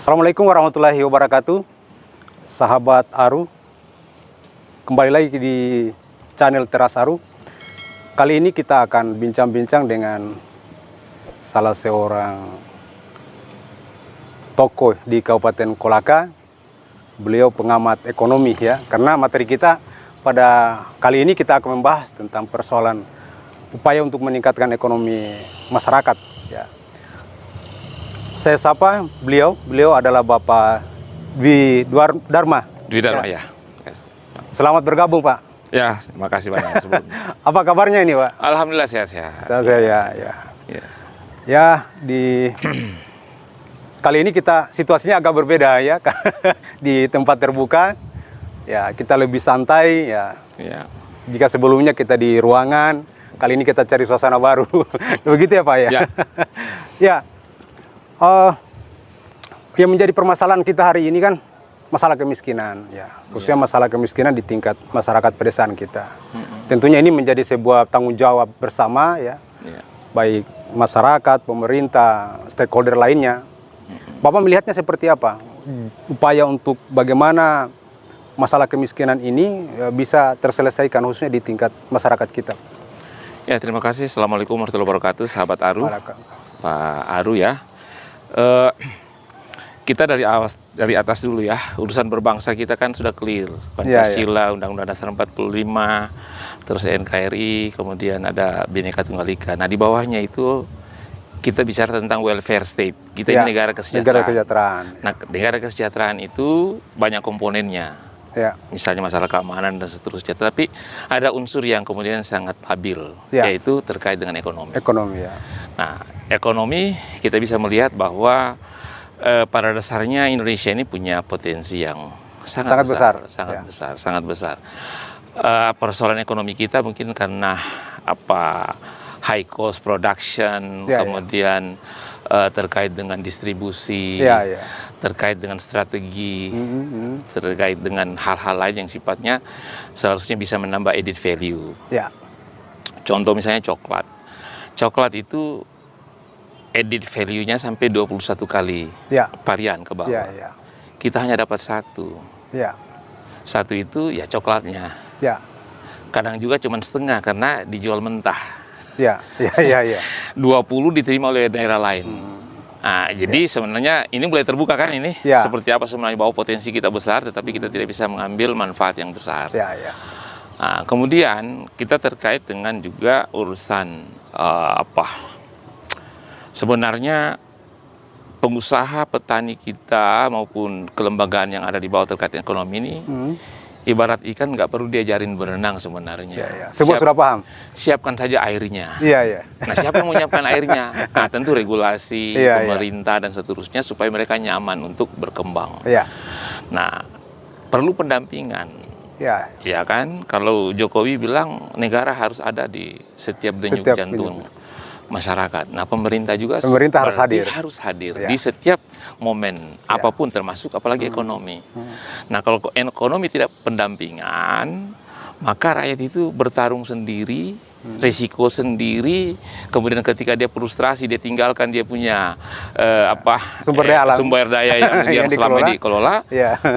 Assalamualaikum warahmatullahi wabarakatuh, sahabat Aru. Kembali lagi di channel Teras Aru. Kali ini kita akan bincang-bincang dengan salah seorang tokoh di Kabupaten Kolaka. Beliau pengamat ekonomi ya, karena materi kita pada kali ini kita akan membahas tentang persoalan upaya untuk meningkatkan ekonomi masyarakat ya. Saya sapa beliau adalah Bapak Dwi Dharma. Dwi Dharma ya. Selamat bergabung Pak. Ya, terima kasih banyak sebelumnya. Apa kabarnya ini Pak? Alhamdulillah sehat-sehat. Sehat ya. Di kali ini kita situasinya agak berbeda ya. Di tempat terbuka ya, kita lebih santai ya. Jika sebelumnya kita di ruangan, kali ini kita cari suasana baru. Begitu ya Pak ya. Ya. Yang menjadi permasalahan kita hari ini kan masalah kemiskinan ya, khususnya masalah kemiskinan di tingkat masyarakat pedesaan kita. Tentunya ini menjadi sebuah tanggung jawab bersama ya, baik masyarakat, pemerintah, stakeholder lainnya. Bapak melihatnya seperti apa? Upaya untuk bagaimana masalah kemiskinan ini bisa terselesaikan khususnya di tingkat masyarakat kita. Ya, terima kasih. Assalamualaikum warahmatullahi wabarakatuh, sahabat Aru. Pak Aru ya. Kita dari atas dulu ya. Urusan berbangsa kita kan sudah clear. Pancasila, Undang-Undang Dasar 45, terus NKRI, kemudian ada Bhinneka Tunggal Ika. Nah, di bawahnya itu kita bicara tentang welfare state. Kita ini negara kesejahteraan. Nah, negara kesejahteraan itu banyak komponennya. Misalnya masalah keamanan dan seterusnya. Tapi ada unsur yang kemudian sangat labil, yaitu terkait dengan ekonomi. Nah, ekonomi kita bisa melihat bahwa pada dasarnya Indonesia ini punya potensi yang sangat besar. Persoalan ekonomi kita mungkin karena high cost production, kemudian terkait dengan distribusi, terkait dengan strategi, terkait dengan hal-hal lain yang sifatnya seharusnya bisa menambah added value. Contoh misalnya coklat. Coklat itu added value-nya sampai 21 kali varian ke bawah. Kita hanya dapat satu. Satu itu ya coklatnya. Kadang juga cuma setengah karena dijual mentah. 20 diterima oleh daerah lain. Nah, jadi sebenarnya ini mulai terbuka kan ini. Seperti apa sebenarnya bahwa potensi kita besar, tetapi kita tidak bisa mengambil manfaat yang besar. Nah, kemudian kita terkait dengan juga urusan sebenarnya pengusaha, petani kita maupun kelembagaan yang ada di bawah terkait ekonomi ini, ibarat ikan nggak perlu diajarin berenang sebenarnya. Semua sudah paham. Siapkan saja airnya. Nah, siapa yang menyiapkan airnya? Nah, tentu regulasi, pemerintah dan seterusnya supaya mereka nyaman untuk berkembang. Nah, perlu pendampingan. Ya kan? Kalau Jokowi bilang negara harus ada di setiap denyut jantung masyarakat. Nah, pemerintah juga harus hadir di setiap momen apapun, termasuk apalagi ekonomi. Nah, kalau ekonomi tidak pendampingan, maka rakyat itu bertarung sendiri, risiko sendiri. Kemudian ketika dia frustrasi, dia tinggalkan dia punya sumber daya yang selama dikelola,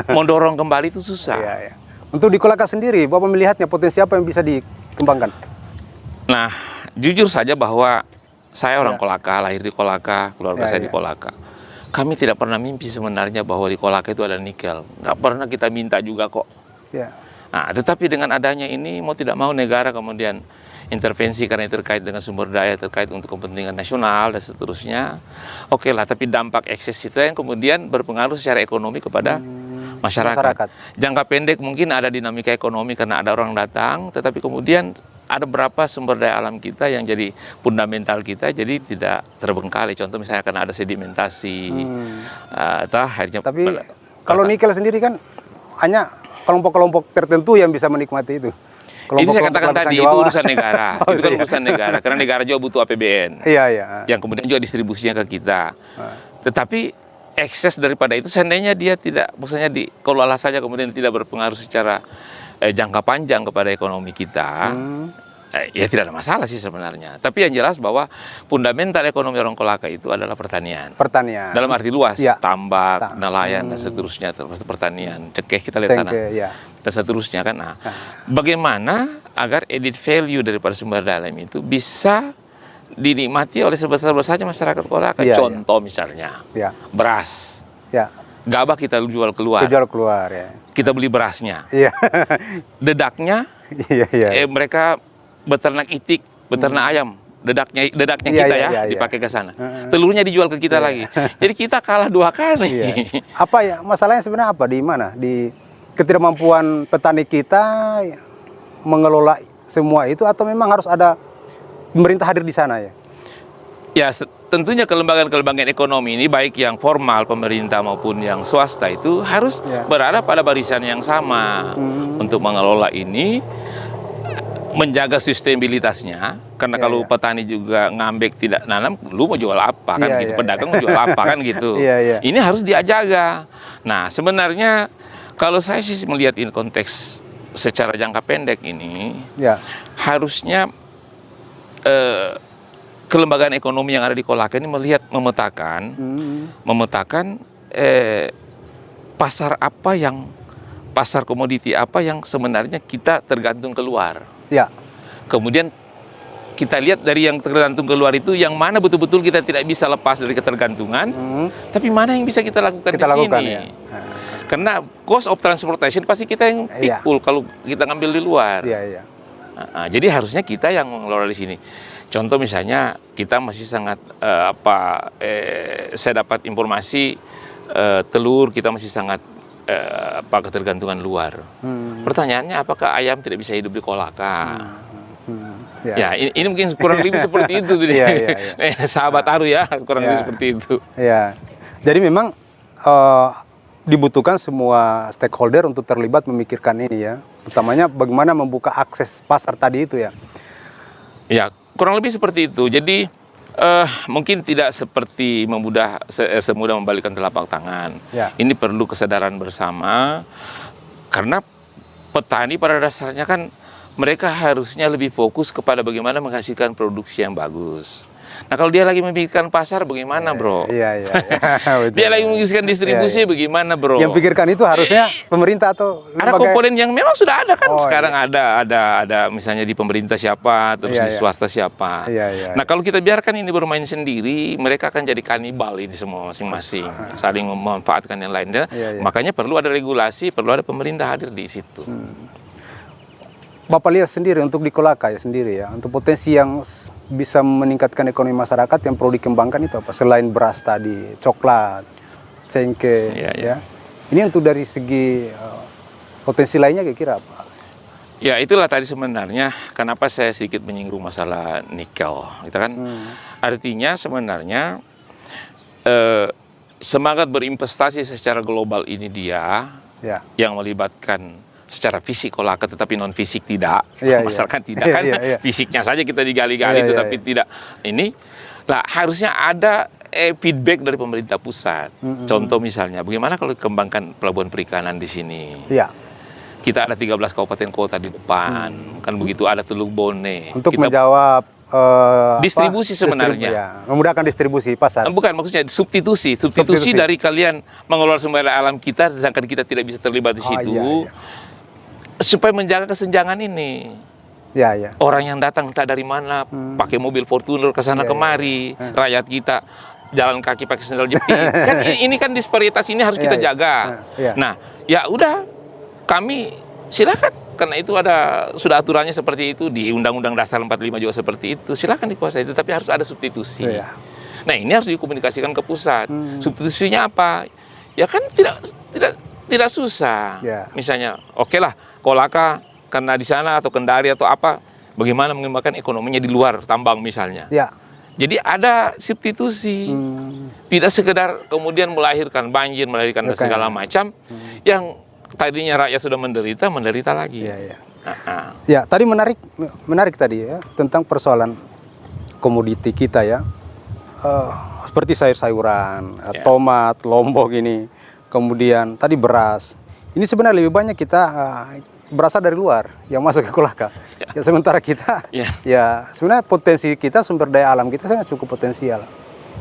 mendorong kembali itu susah. Untuk di Kolaka sendiri, Bapak melihatnya potensi apa yang bisa dikembangkan? Nah, jujur saja bahwa saya orang Kolaka, lahir di Kolaka, keluarga saya di Kolaka. Kami tidak pernah mimpi sebenarnya bahwa di Kolaka itu ada nikel. Nggak pernah kita minta juga kok. Nah, tetapi dengan adanya ini, mau tidak mau negara kemudian intervensi karena terkait dengan sumber daya, terkait untuk kepentingan nasional dan seterusnya. Oke lah, tapi dampak ekses itu yang kemudian berpengaruh secara ekonomi kepada masyarakat. Jangka pendek mungkin ada dinamika ekonomi karena ada orang datang, tetapi kemudian ada beberapa sumber daya alam kita yang jadi fundamental kita jadi tidak terbengkalai. Contoh misalnya karena ada sedimentasi. Tapi kalau nikel sendiri kan hanya kelompok-kelompok tertentu yang bisa menikmati itu. Itu saya katakan tadi, itu urusan negara. Itu kan urusan negara, karena negara juga butuh APBN. Yang kemudian juga distribusinya ke kita. Tetapi ekses daripada itu seandainya dia tidak, maksudnya dikelola saja kemudian tidak berpengaruh secara jangka panjang kepada ekonomi kita, Ya tidak ada masalah sih sebenarnya. Tapi yang jelas bahwa fundamental ekonomi orang Kolaka itu adalah pertanian. Pertanian. Dalam arti luas, Ya. tambak, nelayan dan seterusnya, termasuk pertanian, cengkeh kita lihat sana, Ya. dan seterusnya kan. Nah, bagaimana agar added value daripada sumber daya alam itu bisa dinikmati oleh sebesar-besarnya masyarakat Kolaka. Ya, Contoh misalnya, Ya. beras, Ya. gabah kita jual keluar, Jual keluar ya. kita beli berasnya, Iya. dedaknya Iya, iya. mereka beternak itik, beternak ayam, dedaknya Iya, kita iya, ya iya, iya. dipakai ke sana. Telurnya dijual ke kita lagi. Jadi kita kalah 2 kali. Iya. Apa ya masalahnya sebenarnya apa di mana? Di ketidakmampuan petani kita mengelola semua itu atau memang harus ada pemerintah hadir di sana ya? Ya, tentunya kelembagaan-kelembagaan ekonomi ini baik yang formal pemerintah maupun yang swasta itu harus berada pada barisan yang sama untuk mengelola ini, menjaga sustainabilitasnya. Karena kalau petani juga ngambek tidak nanam, lu mau jual apa kan gitu, pedagang mau jual apa kan gitu. Ini harus dijaga. Nah, sebenarnya kalau saya sih melihat ini konteks secara jangka pendek ini, harusnya kelembagaan ekonomi yang ada di Kolaka ini memetakan pasar komoditi apa yang sebenarnya kita tergantung keluar. Ya. Kemudian kita lihat dari yang tergantung keluar itu yang mana betul-betul kita tidak bisa lepas dari ketergantungan, tapi mana yang bisa kita lakukan di sini. Ya. Karena cost of transportation pasti kita yang pikul kalau kita ngambil di luar. Jadi harusnya kita yang mengelola di sini. Contoh misalnya kita masih sangat saya dapat informasi telur kita masih sangat ketergantungan luar. Pertanyaannya apakah ayam tidak bisa hidup di Kolaka? Ya ini mungkin kurang lebih seperti itu. Sahabat Aru ya kurang lebih seperti itu. Ya. Jadi memang dibutuhkan semua stakeholder untuk terlibat memikirkan ini ya. Utamanya bagaimana membuka akses pasar tadi itu ya. Ya, kurang lebih seperti itu. Jadi mungkin tidak seperti semudah membalikkan telapak tangan. Ini perlu kesadaran bersama. Karena petani pada dasarnya kan mereka harusnya lebih fokus kepada bagaimana menghasilkan produksi yang bagus. Nah kalau dia lagi memikirkan pasar bagaimana bro? Dia lagi memikirkan distribusi bagaimana bro? Yang pikirkan itu harusnya pemerintah atau ada komponen yang memang sudah ada kan sekarang ada misalnya di pemerintah siapa, terus di swasta siapa. Nah kalau kita biarkan ini bermain sendiri, mereka akan jadi kanibal ini semua masing-masing, saling memanfaatkan yang lainnya. Makanya perlu ada regulasi, perlu ada pemerintah hadir di situ. Bapak lihat sendiri untuk di Kolaka ya sendiri ya, untuk potensi yang bisa meningkatkan ekonomi masyarakat yang perlu dikembangkan itu apa? Selain beras tadi, coklat, cengkeh, ya. Ini untuk dari segi potensi lainnya kira-kira apa? Ya itulah tadi sebenarnya kenapa saya sedikit menyinggung masalah nikel, gitu kan? Artinya sebenarnya semangat berinvestasi secara global ini dia yang melibatkan secara fisik Kolaka tetapi non fisik tidak, masalahkan tidak kan fisiknya saja kita digali-gali tetapi tidak ini lah harusnya ada feedback dari pemerintah pusat. Contoh misalnya bagaimana kalau dikembangkan pelabuhan perikanan di sini? Kita ada 13 kabupaten kota di depan, kan begitu ada Teluk Bone. Untuk kita menjawab distribusi sebenarnya. Memudahkan distribusi pasar. Bukan, maksudnya substitusi dari kalian mengelola sumber daya alam kita sedangkan kita tidak bisa terlibat di situ. Supaya menjaga kesenjangan ini. Orang yang datang entah dari mana, pakai mobil Fortuner ke sana kemari, rakyat kita jalan kaki pakai sandal jepit. Kan ini kan disparitas ini harus kita jaga. Nah, ya udah kami silakan karena itu sudah aturannya seperti itu di Undang-Undang Dasar 45 juga seperti itu. Silakan dikuasai itu, tapi harus ada substitusi. Nah, ini harus dikomunikasikan ke pusat. Substitusinya apa? Ya kan tidak susah. Misalnya, oke lah, Kolaka karena di sana atau Kendari atau apa, bagaimana mengembangkan ekonominya di luar tambang misalnya. Jadi ada substitusi. Tidak sekedar kemudian melahirkan banjir, melahirkan segala macam yang tadinya rakyat sudah menderita lagi. Ya, tadi menarik tadi ya tentang persoalan komoditi kita ya. Seperti sayur-sayuran, tomat, lombok ini. Kemudian tadi beras. Ini sebenarnya lebih banyak kita berasal dari luar yang masuk ke Kolaka. Ya, sementara kita, Ya. ya sebenarnya potensi kita, sumber daya alam kita sangat cukup potensial.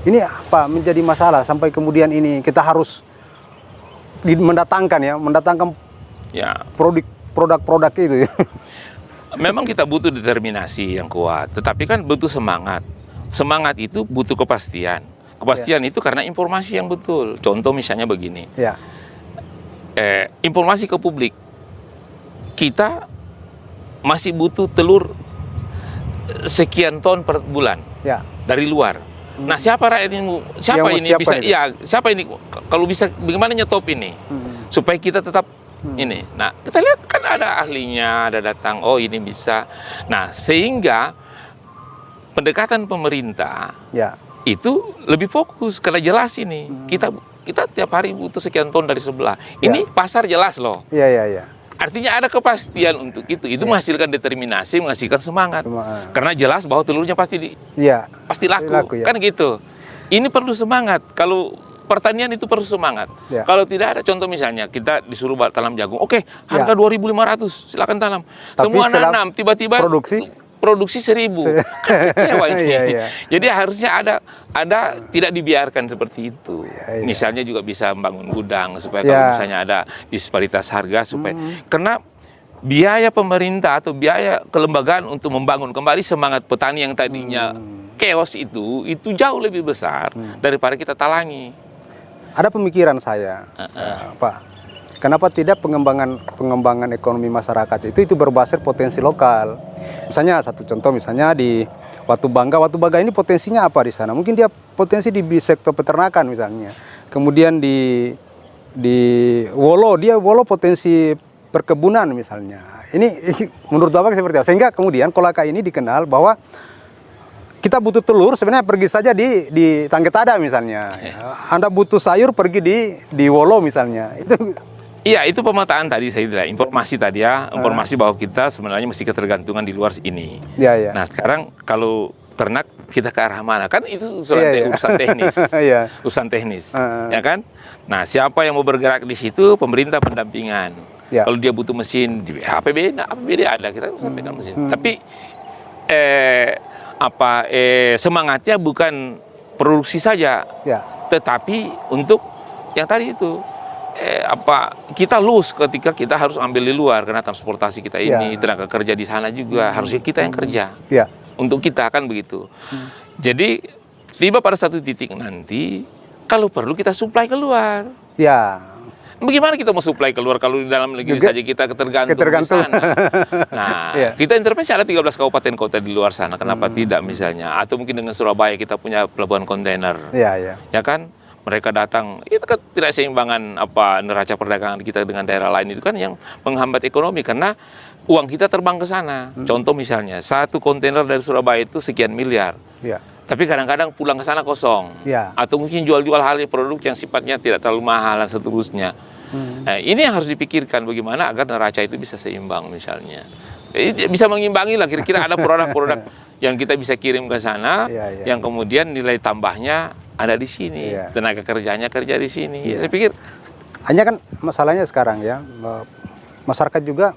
Ini apa menjadi masalah sampai kemudian ini kita harus mendatangkan Ya. produk-produk itu ya. Memang kita butuh determinasi yang kuat, tetapi kan butuh semangat. Semangat itu butuh kepastian. Kepastian itu karena informasi yang betul. Contoh misalnya begini, Ya, informasi ke publik. Kita masih butuh telur sekian ton per bulan ya. dari luar. Nah, siapa rakyat ini? Siapa Yang mau ini siapa bisa? itu? Ya, siapa ini? Kalau bisa, bagaimana nyetop ini supaya kita tetap ini. Nah, kita lihat kan ada ahlinya, ada datang. Oh, ini bisa. Nah, sehingga pendekatan pemerintah Ya, itu lebih fokus karena jelas ini. Kita tiap hari butuh sekian ton dari sebelah. Ini pasar jelas loh. ya, ya, ya. Artinya ada kepastian untuk itu. Itu menghasilkan determinasi, menghasilkan semangat. Karena jelas bahwa telurnya pasti Iya. laku, Ya. kan gitu. Ini perlu semangat. Kalau pertanian itu perlu semangat. Ya. Kalau tidak ada contoh misalnya kita disuruh tanam jagung, oke, harga Ya. 2.500, silakan tanam. Tapi Semua setelah nanam, tiba-tiba produksi 1.000. Kan kecewa ini. Iya, iya. Jadi harusnya ada tidak dibiarkan seperti itu. Iya, iya. Misalnya juga bisa membangun gudang supaya Iya. kalau misalnya ada disparitas harga supaya karena biaya pemerintah atau biaya kelembagaan untuk membangun kembali semangat petani yang tadinya chaos itu jauh lebih besar daripada kita talangi. Ada pemikiran saya, Pak. Kenapa tidak pengembangan ekonomi masyarakat itu berbasis potensi lokal? Misalnya satu contoh, misalnya di Watu Bangga ini potensinya apa di sana? Mungkin dia potensi di sektor peternakan misalnya. Kemudian di Wolo potensi perkebunan misalnya. Ini menurut Bapak seperti apa? Sehingga kemudian Kolaka ini dikenal bahwa kita butuh telur sebenarnya pergi saja di Tanggetada misalnya. Anda butuh sayur pergi di Wolo misalnya. Iya, itu pemetaan tadi saya bilang, informasi tadi ya, informasi bahwa kita sebenarnya mesti ketergantungan di luar ini. Ya, ya. Nah, sekarang kalau ternak kita ke arah mana? Kan itu urusan teknis. Iya. Urusan teknis, ya kan? Nah, siapa yang mau bergerak di situ? Pemerintah pendampingan. Ya. Kalau dia butuh mesin di APBD ada, kita sampaikan mesin. Tapi semangatnya bukan produksi saja, Ya. tetapi untuk yang tadi itu kita lose ketika kita harus ambil di luar karena transportasi kita ini, tenaga kerja di sana juga harusnya kita yang kerja. Ya. Untuk kita kan begitu. Jadi tiba pada satu titik nanti kalau perlu kita supply keluar. Ya. Bagaimana kita mau supply keluar kalau di dalam negeri Juga saja kita ketergantung di sana? Nah, kita intervensi ada 13 kabupaten kota di luar sana. Kenapa tidak misalnya? Atau mungkin dengan Surabaya kita punya pelabuhan kontainer. Ya, ya. Ya kan? Mereka datang, itu kan tidak seimbangan neraca perdagangan kita dengan daerah lain itu kan yang menghambat ekonomi karena uang kita terbang ke sana. Contoh misalnya, satu kontainer dari Surabaya itu sekian miliar. Ya. Tapi kadang-kadang pulang ke sana kosong. Ya. Atau mungkin jual-jual hal produk yang sifatnya tidak terlalu mahal dan seterusnya. Nah, ini yang harus dipikirkan bagaimana agar neraca itu bisa seimbang misalnya. Bisa mengimbangi lah, kira-kira ada produk-produk yang kita bisa kirim ke sana, yang kemudian nilai tambahnya ada di sini, tenaga kerjanya kerja di sini. Saya pikir hanya kan masalahnya sekarang ya, masyarakat juga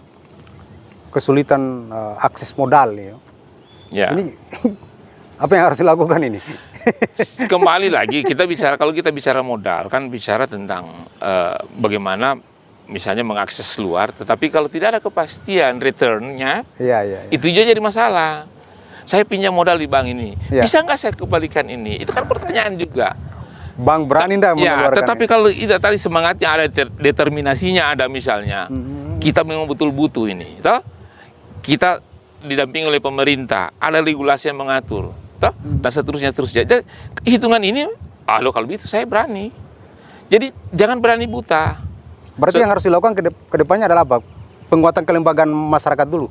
kesulitan akses modal ya. Ini apa yang harus dilakukan ini? Kembali lagi kalau kita bicara modal kan bicara tentang bagaimana misalnya mengakses luar, tetapi kalau tidak ada kepastian return-nya, itu juga jadi masalah. Saya pinjam modal di bank ini, bisa nggak saya kembalikan ini? Itu kan pertanyaan juga. Bank berani nggak mengeluarkan? Tetapi kalau tidak tadi semangatnya ada, determinasinya ada misalnya, kita memang betul butuh ini. Toh? Kita didampingi oleh pemerintah, ada regulasi yang mengatur, toh? Dan seterusnya. Jadi hitungan ini, kalau itu saya berani. Jadi jangan berani buta. Berarti yang harus dilakukan ke depannya adalah apa? Penguatan kelembagaan masyarakat dulu?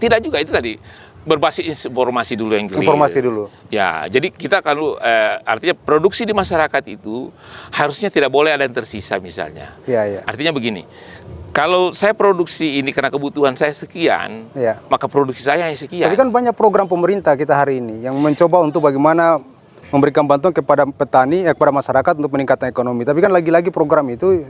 Tidak juga, itu tadi. Berbasis informasi dulu yang clear. Informasi dulu. Ya, jadi kita kalau artinya produksi di masyarakat itu harusnya tidak boleh ada yang tersisa misalnya. Artinya begini, kalau saya produksi ini karena kebutuhan saya sekian, maka produksi saya hanya sekian. Tapi kan banyak program pemerintah kita hari ini yang mencoba untuk bagaimana memberikan bantuan kepada petani, kepada masyarakat untuk meningkatkan ekonomi. Tapi kan lagi-lagi program itu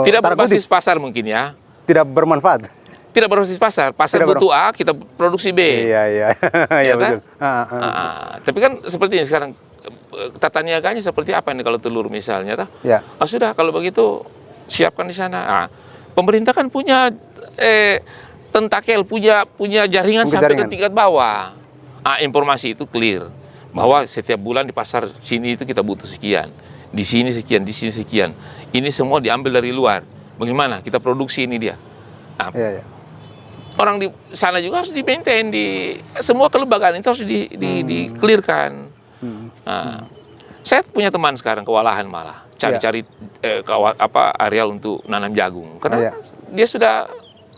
tidak berbasis pasar mungkin ya. tidak bermanfaat. Tidak berbasis pasar. Pasar Tidak butuh A, kita produksi B. Iya, iya. Ya Iya, kan? betul. Tapi kan seperti ini sekarang, tata niaganya seperti apa nih kalau telur misalnya? Ya. Oh sudah, kalau begitu siapkan di sana. Pemerintah kan punya tentakel, punya jaringan sampai ke tingkat bawah. Informasi itu clear bahwa setiap bulan di pasar sini itu kita butuh sekian, di sini sekian, di sini sekian. Ini semua diambil dari luar. Bagaimana kita produksi ini dia? Iya, iya. Orang di sana juga harus di-maintain, semua kelembagaan itu harus di-clearkan. Saya punya teman sekarang kewalahan malah cari-cari areal untuk nanam jagung karena dia sudah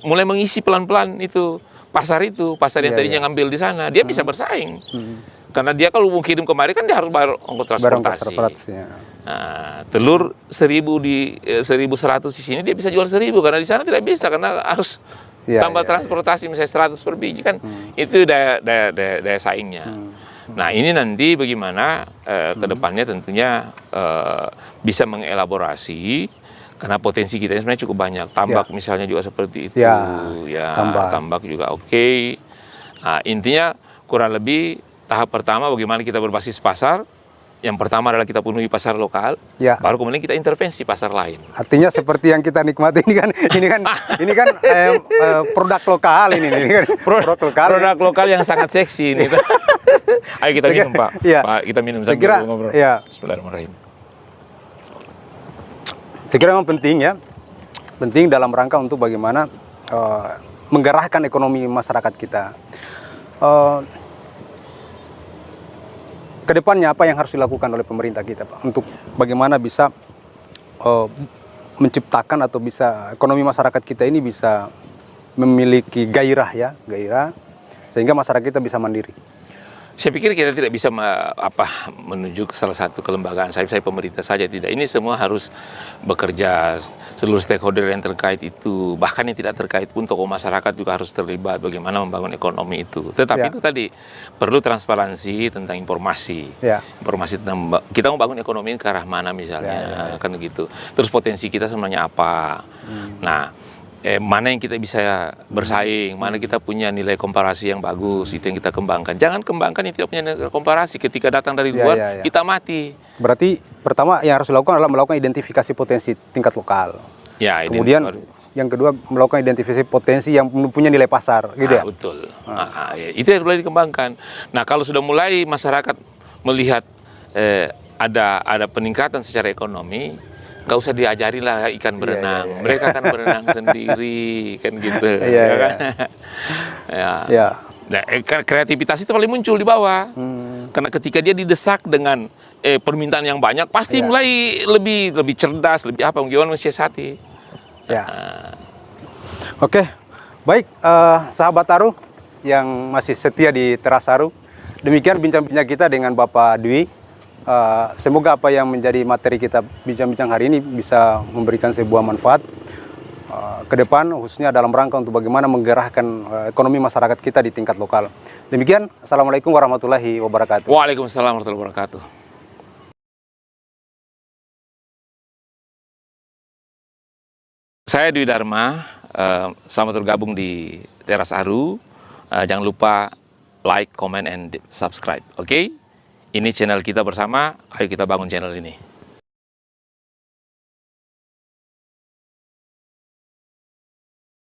mulai mengisi pelan-pelan itu pasar yang tadinya ngambil di sana, dia bisa bersaing. Karena dia kalau mau kirim kemari kan dia harus bayar ongkos transportasi. Telur 1.000 di 1.100 di sini dia bisa jual 1.000 karena di sana tidak bisa karena harus tambah transportasi misalnya 100 per biji kan, itu daya saingnya. Nah ini nanti bagaimana ke depannya tentunya bisa mengelaborasi karena potensi kita ini sebenarnya cukup banyak. Tambak misalnya juga seperti itu, tambak juga oke. Nah, intinya kurang lebih tahap pertama bagaimana kita berbasis pasar. Yang pertama adalah kita penuhi pasar lokal, baru kemudian kita intervensi pasar lain. Artinya seperti yang kita nikmati ini kan produk lokal ini kan. Produk lokal yang sangat seksi ini. Ayo kita minum Pak. Pak, kita minum sambil ngobrol. Bismillahirrahmanirrahim. Saya kira memang penting dalam rangka untuk bagaimana menggerakkan ekonomi masyarakat kita. Kedepannya apa yang harus dilakukan oleh pemerintah kita, Pak, untuk bagaimana bisa menciptakan atau bisa ekonomi masyarakat kita ini bisa memiliki gairah sehingga masyarakat kita bisa mandiri. Saya pikir kita tidak bisa menuju ke salah satu kelembagaan saya pemerintah saja, tidak. Ini semua harus bekerja, seluruh stakeholder yang terkait itu, bahkan yang tidak terkait pun tokoh masyarakat juga harus terlibat bagaimana membangun ekonomi itu. Tetapi itu tadi perlu transparansi tentang informasi, informasi tentang kita mau bangun ekonomi ke arah mana misalnya, kan gitu. Terus potensi kita sebenarnya apa? Nah, mana yang kita bisa bersaing, mana kita punya nilai komparasi yang bagus, itu yang kita kembangkan. Jangan kembangkan yang tidak punya nilai komparasi. Ketika datang dari luar, kita mati. Berarti pertama yang harus dilakukan adalah melakukan identifikasi potensi tingkat lokal. Kemudian yang kedua melakukan identifikasi potensi yang punya nilai pasar, gitu ya? Betul. Itu yang boleh dikembangkan. Nah, kalau sudah mulai masyarakat melihat ada peningkatan secara ekonomi, nggak usah diajari lah ikan berenang, mereka akan berenang sendiri, kan gitu. Nah, kreativitas itu paling muncul di bawah, karena ketika dia didesak dengan permintaan yang banyak, pasti mulai lebih cerdas, lebih bagaimana mensiasati. Oke, baik sahabat Taru yang masih setia di Teras Taru, demikian bincang-bincang kita dengan Bapak Dwi. Semoga apa yang menjadi materi kita bincang-bincang hari ini bisa memberikan sebuah manfaat ke depan, khususnya dalam rangka untuk bagaimana menggerakkan ekonomi masyarakat kita di tingkat lokal. Demikian, Assalamualaikum warahmatullahi wabarakatuh. Waalaikumsalam warahmatullahi wabarakatuh. Saya Dwi Dharma, selamat bergabung di Teras Aru. Jangan lupa like, comment, and subscribe, oke? Ini channel kita bersama, ayo kita bangun channel ini.